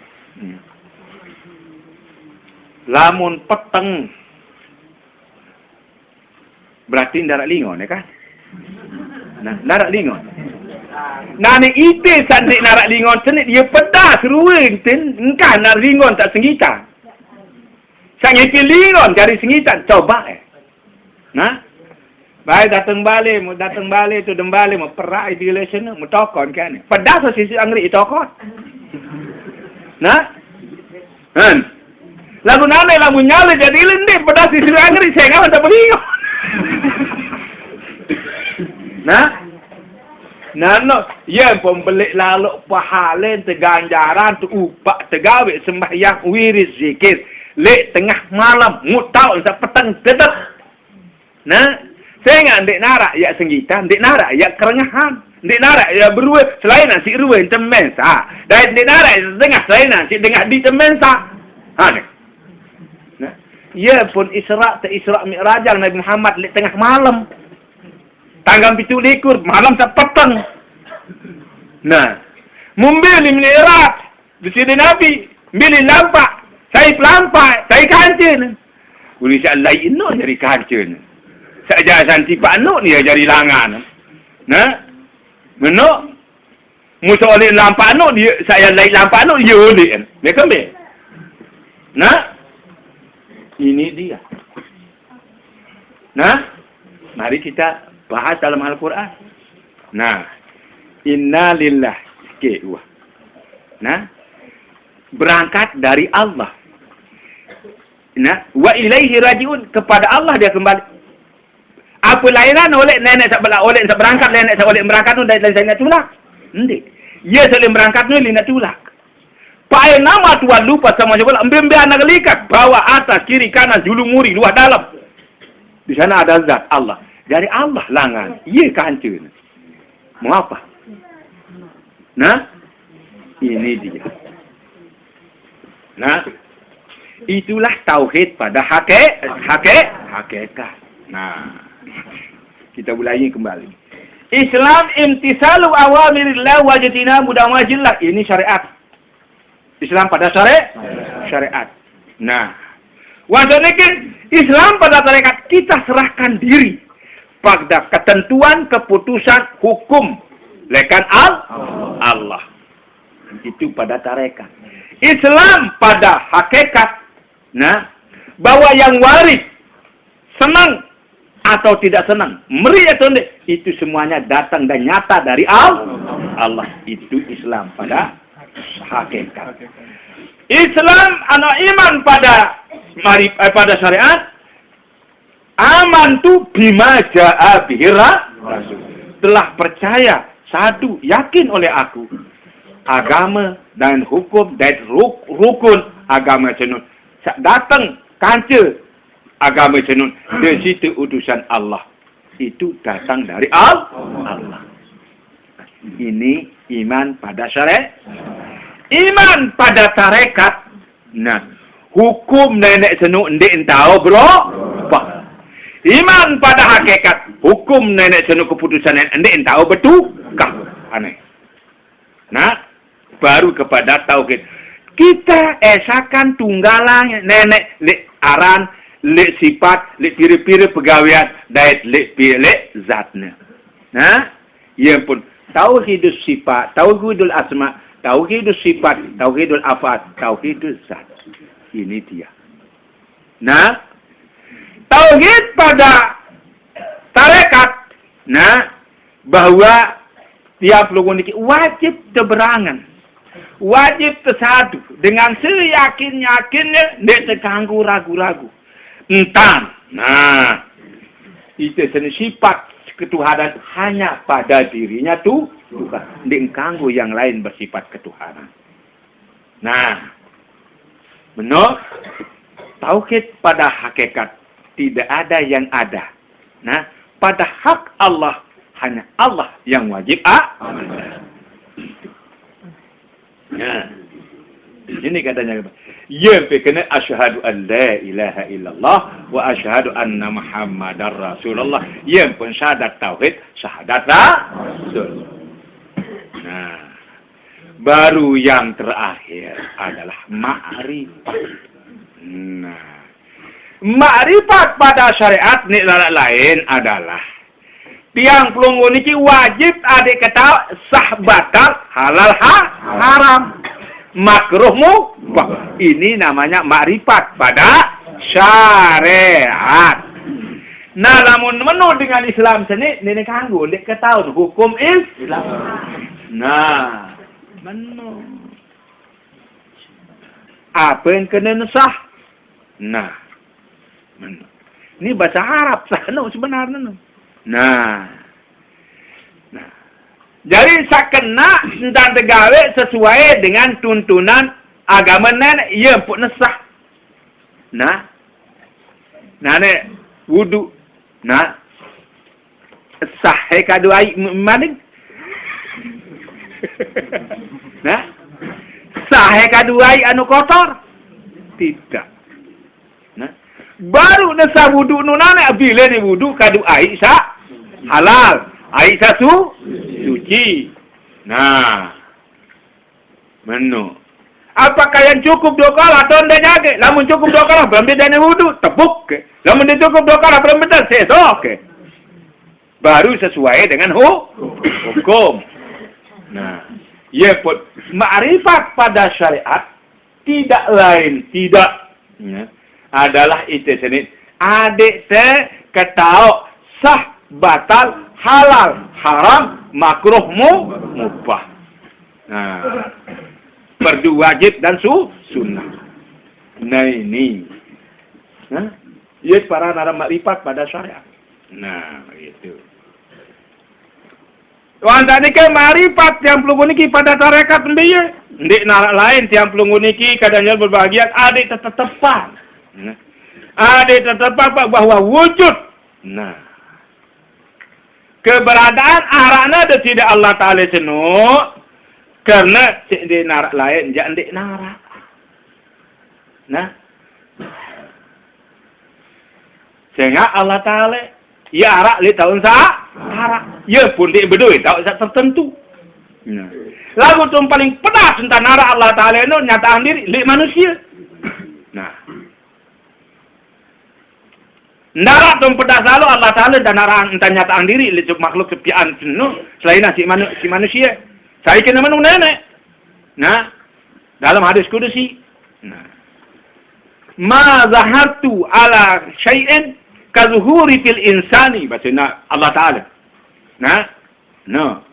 Lamun petang berarti darak lingon ya kan? Nah darak lingon. Nani ite sandik narak lingon senit dia pedas ruing tin engkau nak lingon tak sengitan. Sang itu lingon cari sengitan coba Nah. Baik datang balik tu dembali mau perai di relation mau tokon kan. Pedas sisi angri tokon. Nah. Lagu nane lagu nyale jadi lendek pedas sisi angri saya enggak ada lingon. Nah. Nano, ya pembeli lalu pahalen teganjaran tu upak tegawe sembahyang wirid zikir lek tengah malam mutau sa petang tetap. Nah, saya nggak ndek narak ya senggita, ndek narak ya kerengahan, ndek narak ya berue selain nasi ruwe temensa. Dan ndek narak tengah selain nasi tengah di temensa. Nah, ya pun Isra Mi'raj Nabi Muhammad lek tengah malam. Tanggal 17 malam sa petang. Nah, membeli minerat di sini Nabi, beli lampak, saya pelampak, saya kancing. Uli saya lain no jadi kancing. Saya jangan tipak no dia jadi langan. Nah, menok musuh oleh lampak no dia saya lain lampak no dia oleh. Mereka be. Nah, ini dia. Nah, mari kita bahas dalam Al-Quran. Nah, inna lillah kewa. Nah, berangkat dari Allah. Nah, wa ilaihi rajiun, kepada Allah dia kembali. Apa lainan oleh nenek tak oleh tak berangkat nenek tak oleh berangkat tu dari saya nak tulak. Hindi. Ia boleh berangkat ni nak tulak. Pai nama tuan lupa sama je bola ambil anak likat bawa atas kiri kanan julu muri luar dalam. Di sana ada zat Allah. Dari Allah langan. Ia kancun. Mau apa? Nah, ini dia. Nah, itulah tauhid pada hakikat. Nah, kita mulai kembali. Islam imtisalu awamirillah wajtina mudawajillah. Ini syariat. Islam pada syariat. Nah, wajibnya Islam pada tarekat kita serahkan diri pada ketentuan, keputusan, hukum lekan Allah. Itu pada tarekat. Islam pada hakikat, nah, bahwa yang waris senang atau tidak senang, meri atau tidak, itu semuanya datang dan nyata dari Allah. Itu Islam pada hakikat. Islam anak iman pada syariat, aman tu bima ja'a bihi rasul. Telah percaya, satu, yakin oleh aku, agama dan hukum dan rukun agama cenun. Datang kancil agama cenun. Di situ utusan Allah. Itu datang dari Allah. Ini iman pada syariat. Iman pada tarekat. Nah, hukum nenek senu ndik entau bro. Iman pada hakikat. Hukum nenek senu keputusan nenek ndik entau betul. Aneh. Nah, baru kepada tauhid. Kita esakan tunggalang nenek lek aran, lek sifat, lek piri-piri pegawaian, dait lek zatnya. Nah, ia pun tauhidus sifat, tauhidul asma, tauhidus sifat, tauhidul afat, tauhidul zat. Ini dia. Nah, tauhid pada tarekat, nah, bahwa tiap lugun ini wajib terberangan, wajib tersatu dengan seyakin-yakinnya, tidak terganggu ragu-ragu. Entah, nah, itu sifat ketuhanan hanya pada dirinya tuh, bukan diganggu yang lain bersifat ketuhanan. Nah, menurut tauhid pada hakikat tidak ada yang ada. Nah, pada hak Allah hanya Allah yang wajib Nah, ini katanya. Ya, kena asyhadu an la ilaha illallah wa asyhadu anna muhammadar rasulullah. Ya, pun syahadat tauhid, syahadat rasul. Nah, baru yang terakhir adalah ma'rifat. Nah, ma'rifat pada syariat ni lain adalah tiang pelunggu niki wajib adik kata sah batal halal haram makruhmu. Ini namanya ma'rifat pada syariat. Nah, namun menu dengan Islam sini nenek kanggo dek ketahuan hukum Islam. Nah, menu apa yang kena sah? Nah, menu ini bahasa Arab sah sebenarnya. Nah, jadi sakena dan tegawe sesuai dengan tuntunan agama nenek, ia pun nesah. Nah, nenek wudu, nah, sah kadu ai maning. Nah, sah kadu ai anu kotor, tidak. Nah, baru nesah wudu nunane bila ni wudu kadu ai sah halal, Aisyah suci. Nah, menu. Apakah yang cukup 2 kali atau tidak nyake? Lamun cukup 2 kali, belum bedanya wudu, tepuk ke. Lamun dia cukup 2 kali, belum beda, sesok ke. Baru sesuai dengan hukum. Nah, ya pun ma'rifat pada syariat tidak lain, tidak. Ya, adalah itu sendiri. Adik ketahu sah batal, halal, haram, makruh, mubah. Nah, fardu wajib dan sunnah. Nah ini, para nara makrifat pada syariat. Nah, itu. Wanda niki makrifat yang pelunggu niki pada tarekat mbiye. Ndik nara lain yang pelunggu niki kadangnya berbahagia adik tetepan. Adik tetepan bahwa wujud. Nah, keberadaan arana ada tidak Allah Ta'ala senu karena di narak lain jangan di narak. Nah. Sehingga Allah Ta'ala ya arak li tahun arak. Ya pun dia berdua tahu tertentu. Nah. Lagu tu paling pedas tentang arak Allah Ta'ala itu nyataan diri li manusia. Nah. Nara tu pedas lalu Allah Ta'ala dan arak entah nyataan diri li makhluk kepiaan penuh selain si manusia. Saya kena menung nenek. Nah. Dalam hadis kudusi. Nah. Ma zahartu ala syai'in kazuhuri fil insani baca Allah Ta'ala. Nah, no.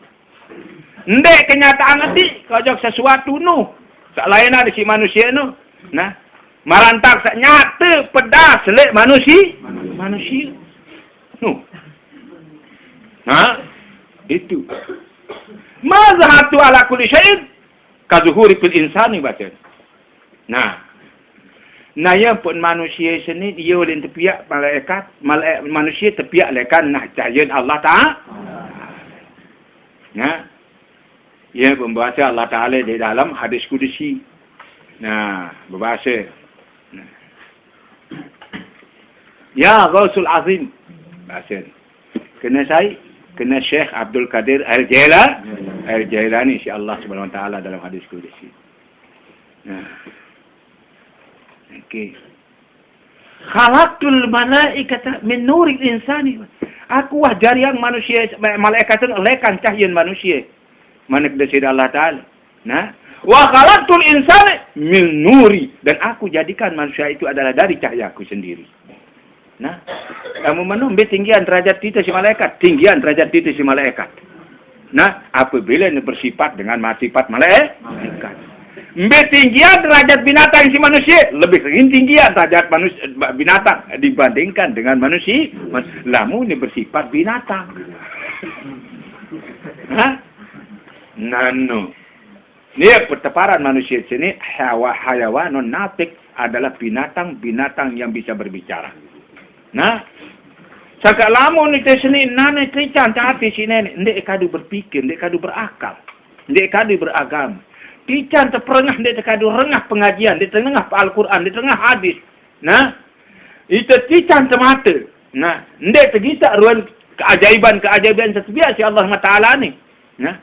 Ndek kenyataan nanti kau jawab sesuatu nu. Tak lain ada si manusia nu. Nah, marantak sak nyata pedas selek manusia. Nu. Nah, itu. Ma zahartu ala kulli syai'in kazuhuri fil insani baca. Nah, ya pun manusia sini dia boleh terpiak malaikat, manusia terpiak lekan nah cahaya Allah Ta'ala. Nah, ia membaca Allah Ta'ala di dalam hadis kudusi. Nah, berbahasa. Nah. Ya Ghausul Azim. Bahasa. Kena Syekh Abdul Qadir Al-Jailani si Allah Subhanahu Wa Ta'ala dalam hadis kudusi. Nah. Okay. Khalaqtul malaikata min nuril insani. Aku wah jariang manusia malaikat itu lekan cahaya manusia. Mana kepada Allah Ta'ala. Nah, wa khalaqtul insana min nuri dan aku jadikan manusia itu adalah dari cahayaku sendiri. Nah, kamu menumbuh tinggian derajat kita si malaikat, tinggian derajat kita si malaikat. Nah, apabila ini bersifat dengan sifat malaikat. Tinggian derajat binatang si manusia lebih tinggian derajat manusia binatang dibandingkan dengan manusia. Lamu ini bersifat binatang. Hah? Nano. Ini perteparan manusia sini hayawanun natik adalah binatang yang bisa berbicara. Nah, cakap lamu ni sini nane krican hati sini ndek kadu berpikir, ndek kadu berakal, ndek kadu beragama. Tican terperengah di terkadu rengah pengajian, di tengah Al-Quran, di tengah hadis. Nah, itu tican semata. Nah, ndek tergisak ruang keajaiban setiap si Allah Ta'ala ni. Nah,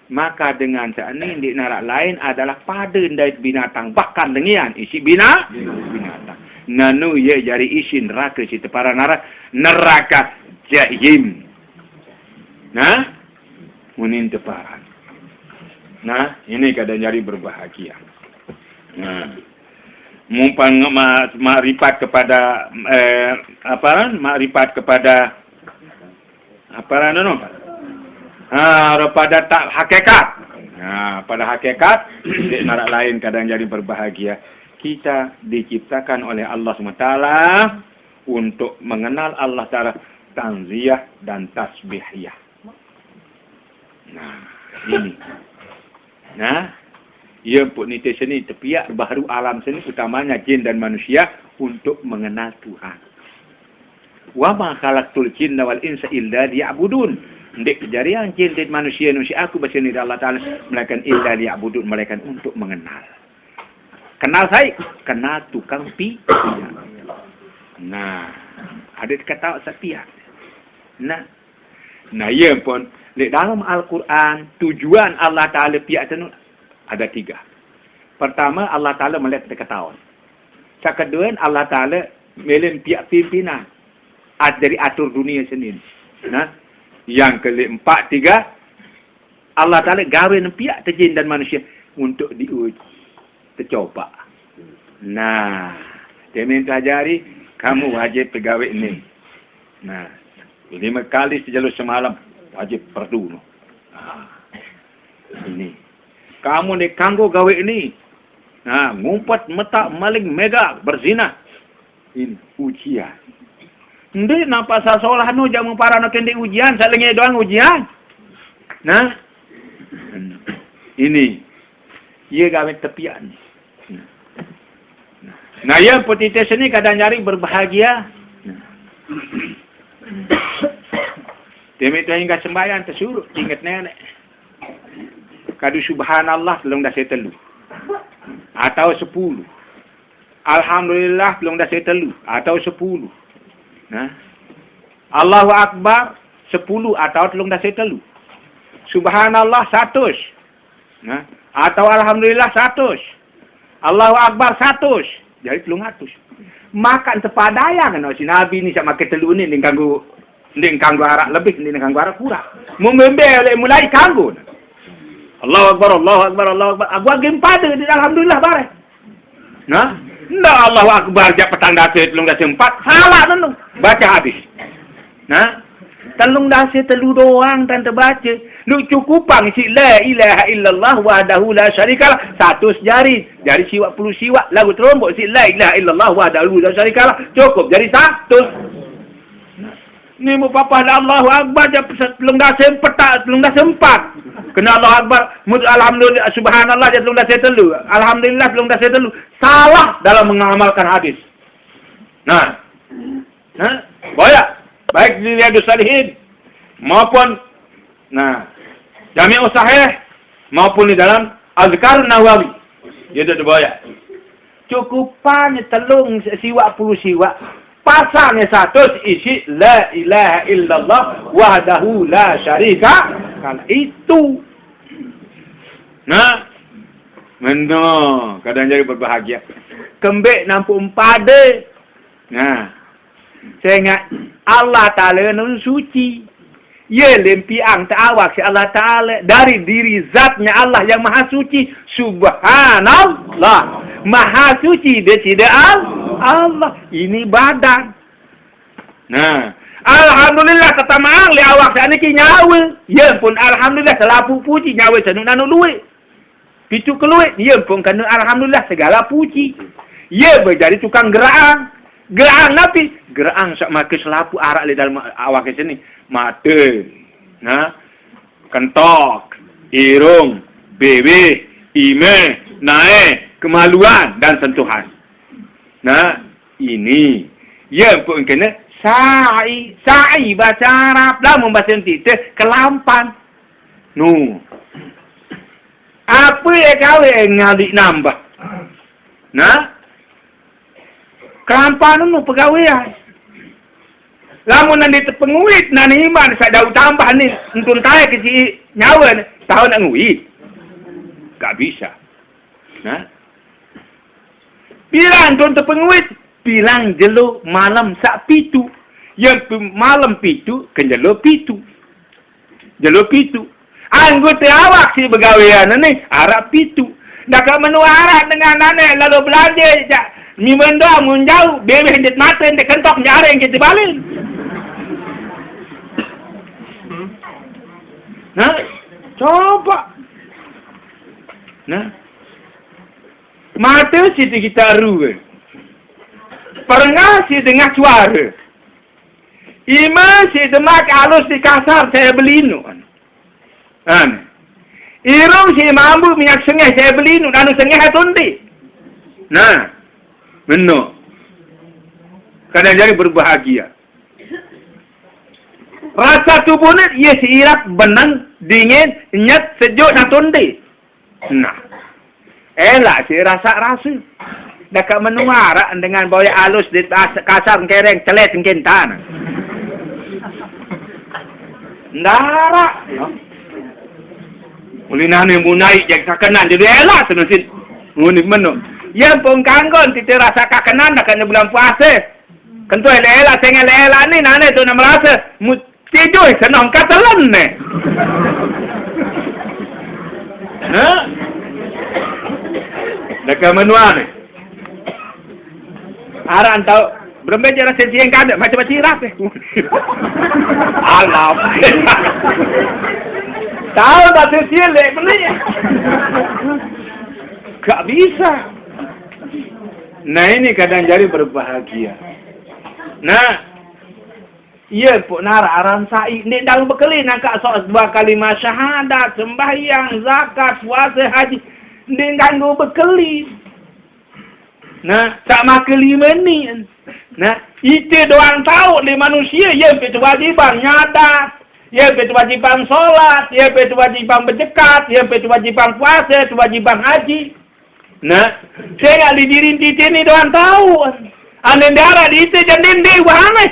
maka dengan saat ini di narak lain adalah pada dari binatang. Bahkan dengan isi binatang. Nanu ye jari isi neraka si para neraka jahim. Nah, munin teparan. Nah, ini keadaan jari berbahagia. Nah, mumpang makrifat kepada makrifat kepada pada tak hakikat. Nah, pada hakikat di narak lain keadaan jadi berbahagia. Kita diciptakan oleh Allah SWT untuk mengenal Allah Ta'ala tanziyah dan tasbihiyah. Nah, ini. Nah, ia pun ni sini tepiak baharu alam sini utamanya jin dan manusia untuk mengenal Tuhan. Wa ma khalaqtul jinna wal insa illa liya'budun. Ndek kejarian jin dan manusia aku baca ni Allah Taala melainkan illa liya'budun, melainkan untuk mengenal. Kenal saya, kenal tukang pi. Nah, ada kata setia. Nah, ia pun dalam Al-Quran, tujuan Allah Ta'ala pihak itu ada 3. Pertama, Allah Ta'ala melihat ketahuan. Kedua, Allah Ta'ala melihat pihak pimpinan dari atur dunia sendiri. Nah, yang keempat, 3, Allah Ta'ala gawin pihak jin dan manusia untuk diuji, tercoba. Nah, dia minta ajari, kamu wajib pegawai ini. Nah, 5 kali sejalur semalam. Wajib perdu. Ini. Kamu ni kanggo gawe ini. Nah, ngumpet, metak, maling, mega, berzina. Ini ujian. Ndek nampak sasolah nu jamu para nak kendi ujian, salingnya doang ujian. Nah. Ini. Ia gawe tepian. Nah, yang petite sini kadang nyari berbahagia. Demikian hingga sembahyang tersuruh ingat nenek. Kadu subhanallah belum dah setelu. Atau 10. Alhamdulillah belum dah setelu atau 10. Nah. Allahu Akbar 10 atau belum dah setelu. Subhanallah 100. Nah, atau alhamdulillah 100. Allahu Akbar 100. Jadi 300. Makan sepadaya kan si Nabi ni sak makan telu ni ning kanggo arak lebih ning kanggo arak kurang. Membembel mulai kanggo. Allahu Akbar, Allahu Akbar, Allahu Akbar. Aku agem pada di alhamdulillah bare. Nah, ndak Allahu Akbar jak petang dase 304. Salah tu. Baca habis. Nah, 304 doang dan terbaca. Lu cukupang si la ilaha illallah wahdahu la syarikalah 100 jari. Jari siwak 10 siwak lagu terombok si la ilaha illallah wahdahu la syarikalah cukup jari 100. Ni mu papa Allahu Akbar je belum dah sempat. Kena Allahu Akbar, alhamdulillah subhanallah je belum dah setelu. Alhamdulillah belum dah setelu. Salah dalam mengamalkan hadis. Nah. Boleh. Baik di Riyadhus Shalihin maupun Jami'us Sahih maupun di dalam Azkar Nawawi. Dia tak boleh. Cukupannya telung siwak 10 siwak. Pasangnya 100 isi la ilaha illallah wahdahu la syarika. Kalau itu. Nah. Benar. Kadang jadi berbahagia. Kembek nampu empade. Nah. Saya ingat Allah Ta'ala nun suci. Ya lempiang ta'awak si Allah Ta'ala. Dari diri zatnya Allah yang maha suci. Subhanallah. Maha suci dia tidak Allah. Ini badan. Nah. Alhamdulillah kata maang li awak sa niki nyawa. Ya pun alhamdulillah selapu puji nyawa sanuk nanu luwe. Pitu keluwe. Ya pun kena alhamdulillah segala puji. Ya berjadi tukang gerang. Gerang nabi. Gerang sak make selapu arak li dalam awak sini. Mata. Nah. Kentok. Irung. Bebe. Ime. Naik. Kemaluan. Dan sentuhan. Nah. Ini. Ya pun kena. Sa'i. Sa'i bahasa Arab. Lah membaca nanti. Kelampan. Nu. Apa yang kau yang ngadik nambah? Nah. Kelampan nu pegawaian. Lamun nanti terpenguit nani iman sak dau tambah ni entun tae ke si nyawa ni tahu nak nguit. Gak bisa. Nah. Bilang entun terpenguit, bilang jelo malam sak pitu. Yang malam pitu ke jelo pitu. Jelo pitu. Anggota awak si pegawaian ni arah pitu. Dak menuarak dengan nenek lalu belanja jak mi mendong menjauh bebeh hendak mata hendak kentok nyare yang kita balik. Nah, coba. Nah. Mata si kita ruwe. Perengah si dengar suara. Ima si demak halus di kasar saya beli nu. Irung si mampu minyak sengeh saya beli nu anu sengeh atundi. Nah. Benar. Kadang jadi berbahagia. Rasa tubuhnya ia seirak benang, dingin, nyat, sejuk, natundi. Nah. Elak si rasa-rasa. Dekat menuarak dengan bawah halus di kasar kereng, celet, mungkin tanah. Ndarak. Ulinan yang munai, jak sakanan. Jadi elak senusin. Ngunik menuk. Yang pun kanggon kita rasa kakenan dah kena bulan puasa. Kentu ela-ela tengah ela ni nane tu nak merasa tidur senang katalan ni. Ha? Dekat menua ni. Aran tahu berapa cara sensi yang kada macam-macam rap ni. Alam. Tahu tak sensi lek ni. Tak bisa. Nah ini kadang jadi berbahagia. Nah, iya pun nara aram sa'i. Ni dalam bekali nak sok 2 kalimah syahadat, sembahyang, zakat, puasa, haji. Ni ganggu bekali. Nah, tak makan 5 ni. Nah, itu doang tahu di manusia. Ya itu wajiban nyadat. Ya itu wajiban solat. Ya itu wajiban berdekat. Ya itu wajiban puasa. Itu wajiban haji. Nah, saya nggak didirin titik ni doang tahu. Ane darah di itu jangan dia wahai.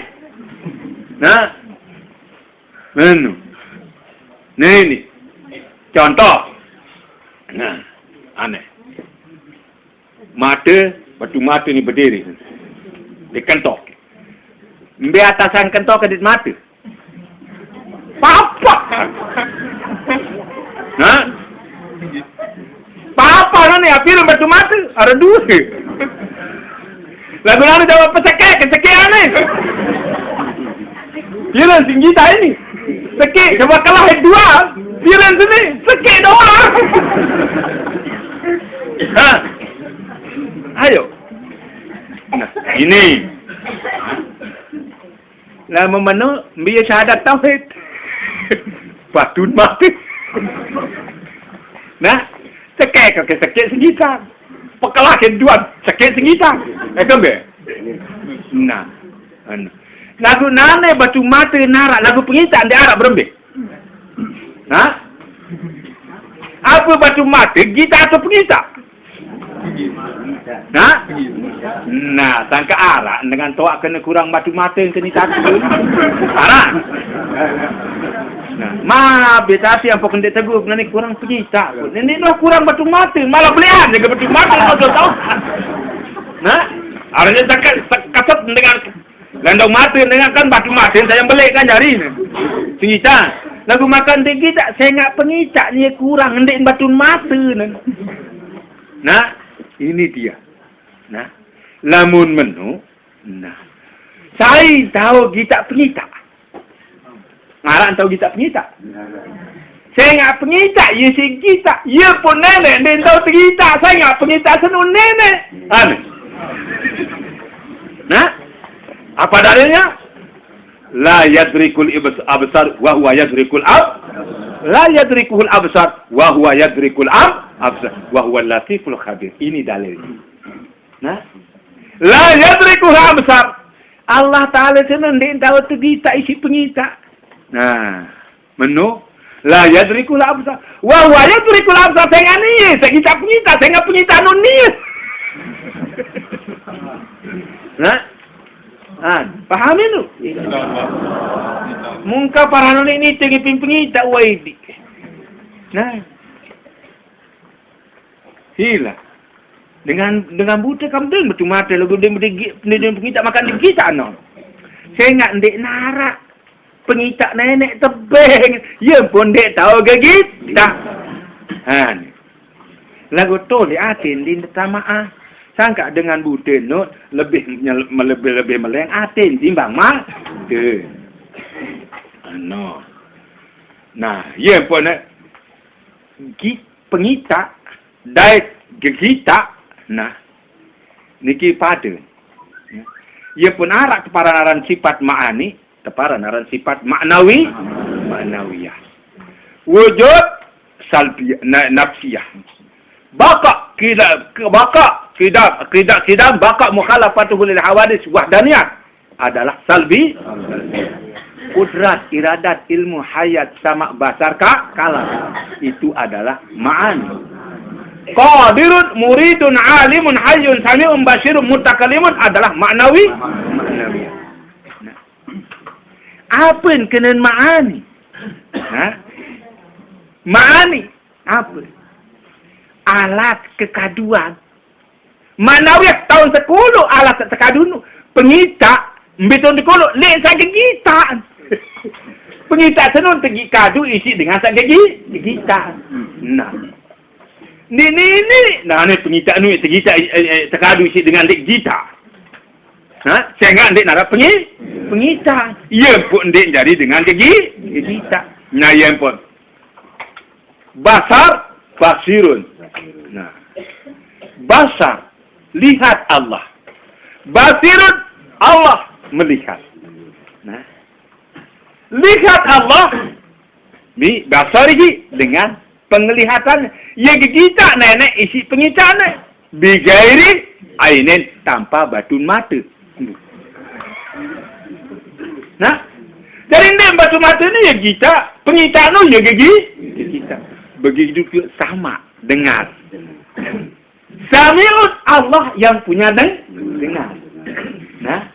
Nah, ini contoh. Nah, aneh. Batu mata ni berdiri. Di kentok. Di atasan kentok ke di mata. Papa. Nah. Papa ni apil batu mata. Ada dua. Lagu mana jawab pesakit aneh. Piran tinggi tak ini. Sekik. Sebab kalah dua. Piran sini. Sekik doang. Ha. Ayo. Nah, ini. Lama mana biar syahadat tauhid. Patut mati. Nah, sekek ke sekek segitar. Pekalah kedua sekek segitar. Kembe. Nah. Lagu nane batu mata narak lagu pengitaan di Arab berembe. Nah. Apa batu mata gita atau pengita? Nah, sangka arak dengan toak kena kurang batu mata yang kena takut. Arak. Nah, tapi apa kena tegur ni kurang pengita. Ini dah kurang batu mata, malah belian jaga batu mata kau tahu. Nah, arahnya kasut dengan landau mata dengan kan batu mata yang saya beli kan jari ni. Pengita. Lagu makan tinggi tak saya nak pengita ni kurang hendak batu mata ni. Nah, ini dia. Nah, lamun menu. Nah, saya tahu kita pengita. Ngarang tahu kita pengita. Saya nak pengita, ya si kita. Ya pun nenek, dia tahu pengita. Saya nak pengita senun nenek. Aneh. Nah, apa dalilnya? La yadrikul absar wa huwa yadrikul La yadrikul absar wa huwa yadrikul absar wa huwa latiful khabir. Ini dalilnya. Nah, la yadrikul absar. Allah Taala senang dia tahu tu kita isi pengita. Nah, menu la yadrikul absar wa huwa yadrikul absar. Tengah ni, saya kita pengita, tengah pengita nun ni. Nah, paham itu? Mungka para nol ini tinggi pimpin tak waidi. Nah, hilang. Dengan buta kamu tu betul mata lagu dia pengita makan di kita no. Saya nak ndek narak pengita nenek tebeng. Ya pun dek tahu gigit dah. Han. Lagu tu di atin di tamaah. Sangka dengan buta no lebih meleng atin timbang mah. No. Nah, ya pun pengita dai gigita. Nah, niki pada. Ia pun arak kepararan sifat ma'ani, kepararan sifat ma'nawiyah. Wujud salbiyah, nafsiyah. Baka mukhalafatul lil hawadis wahdaniyah adalah salbi. Kudrat, iradat, ilmu, hayat, sama basar kalam. Itu adalah ma'ani. Qadirun, muridun, alimun, hayyun, sami'un, basyirun, mutakalimun adalah maknawi. Nah. Apa yang kena ma'ani? Ma'ani. Apa? Alat kekaduan. Maknawi tahun 10 alat kekaduan. Pengita, betul dikolo, lek saya gigita. Pengita senun tegi kadu isi dengan saya gigita. Nah. Ni. Nah, ni pengita ni tergita terkadu isi dengan dek gita. Ha? Saya enggak dek nak pengita. Ia pun dek jadi dengan gita. Nah, ia pun basar basirun. Nah. Basar lihat Allah. Basirun Allah melihat. Nah. Lihat Allah bi basarihi dengan penglihatan yang kita nenek isi pengitaan bigairi ainin tanpa batu mata. Nah, dari ni batu mata ni yang kita pengitaan tu yang kita begitu sama dengar Sami'un Allah yang punya dengar. Nah,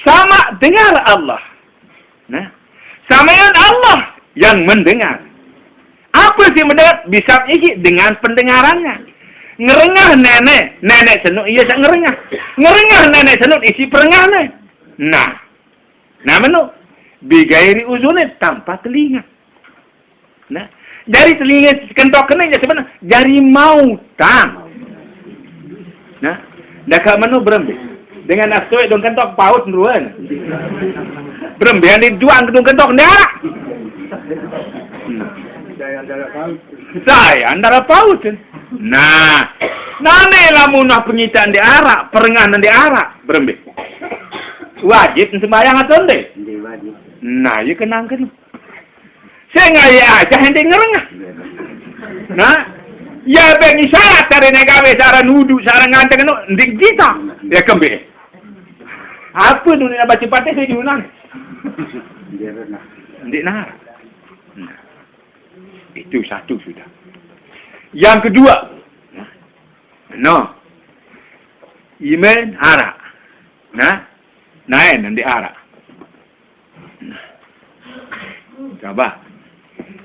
sama dengar Allah. Nah, Sami'un Allah yang mendengar. Apa sih mendengar? Bisa isi dengan pendengarannya. Ngerengah nenek senuk iya sak ngerengah. Ngerengah nenek senuk isi perengahnya. Nah menu bigairi uzunnya tanpa telinga. Nah, dari telinga kentok kena sebenarnya jari mautang. Nah, dah menu berembe. Dengan astoy dong kentok paut meruan. Berembe yang dijuang gedung kentok ndara. Saya antara paut. Nah, nane lamunah penyitaan di arak, perengahan di arak, berembe. Wajib sembahyang atau ende? Nah, ya kenangkan. Saya ngaya aja henti ngerengah. Nah, ya bengi syarat dari negawe cara nudu, cara nganteng no, ndik kita. Ya kembe. Apa dunia baca patih saya diunang? Ndik nah. Itu satu sudah. Yang kedua, iman arak. Naik nanti arak. Coba.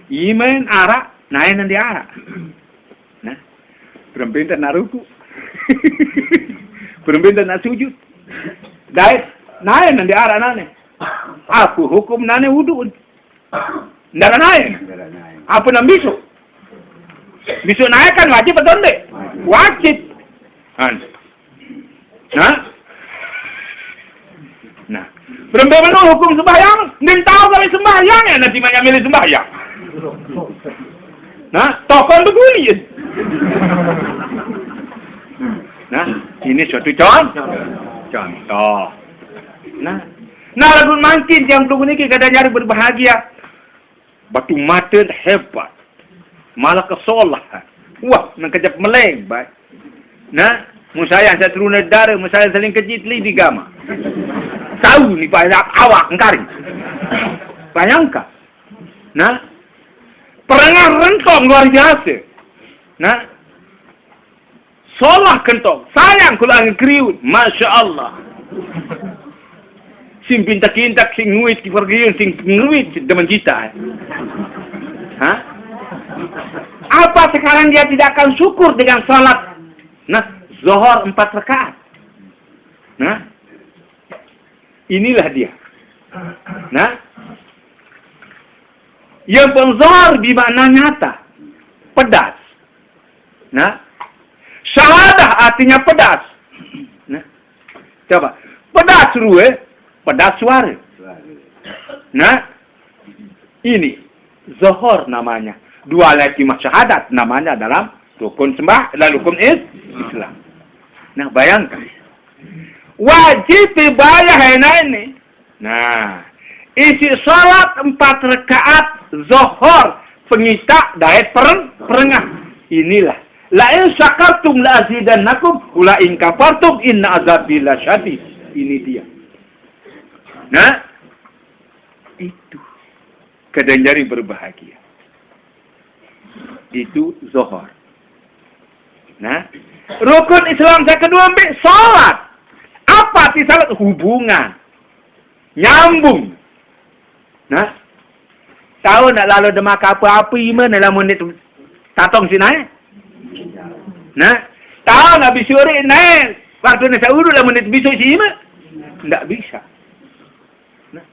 Iman arak, naik nanti arak. Perempuan tak nak ruku. Perempuan tak nak sujud. Naik nanti arak nane. Aku hukum nane wudu. Ndak naik. Apa nak besok? Besok naik kan wajib atau enggak? Wajib. Nah, perempuan hukum sembahyang, nen tahu kalau sembahyang ya nanti banyak milih sembahyang. Nah, tokon begini. Nah, ini suatu contoh. Nah, lagu makin yang belum ini kadang nyari berbahagia. Batu mata hebat. Malah kesolahan. Wah, nak kejap meleng, baik. Nah, musaya saya turun darah, musaya saling kejit li di gama. Tahu ni banyak awak engkari. Bayangkan. Nah, perengah rentong luar biasa. Nah, solah kentong. Sayang kulang kriut. Masya Allah. Sing pintak-pintak, sing nguit, kipergiun, sing nguit teman kita. Hah? Apa sekarang dia tidak akan syukur dengan salat? Nah, zuhur 4 rakaat. Nah, inilah dia. Nah, yang penzuhur bermakna nyata, pedas. Nah, syahadah artinya pedas. Nah, coba, pedas ruwe, pedas suara. Nah, ini zuhur namanya. Dua lagi syahadat namanya dalam rukun dalam rukun Islam. Nah, bayangkan. Wajib bayar ini. Nah, isi salat 4 rakaat zuhur pengita dari perengah. Inilah. La in syakartum la azidannakum wa la in kafartum inna azabi lasyadid. Ini dia. Nah, itu kedenjari berbahagia. Itu zuhur. Nah, rukun Islam yang kedua ambil salat. Apa arti salat? Hubungan. Nyambung. Nah, tahu nak lalu demak apa-apa iman dalam menit tatong si naik. Nah, tahu nak bisuri naik. Waktu nak sauru dalam menit bisu si iman. Tidak bisa. Nah,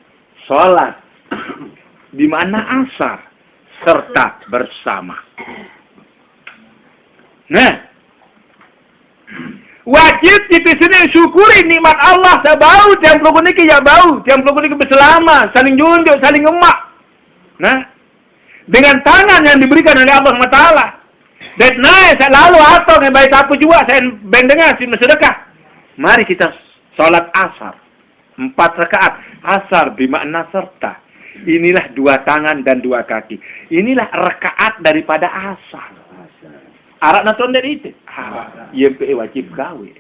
salat. Di mana asar. Serta bersama. Nah, wajib kita sini syukuri nikmat Allah. Saya bau, yang pelukun ini ya bau, yang pelukun ini berselama, saling junjuk, saling emak. Nah, dengan tangan yang diberikan oleh Allah Taala. Dan saya lalu atau yang baik apa juga saya bendengar si sedekah. Mari kita salat asar 4 rakaat. Asar bermakna serta. Inilah 2 tangan dan 2 kaki. Inilah rakaat daripada asar. Arak naton dari itu. Ia wajib gawe.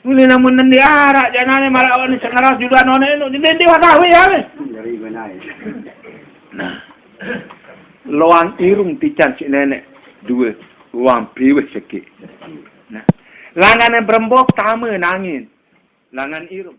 Muli namun nanti arak jangan marawan sengaras juga nona itu. Nanti gawe ya. Nah, loan irung tican si nenek 2 Wang priwes sikit. Nah. Langan yang berembok tama nangin. Langan irum.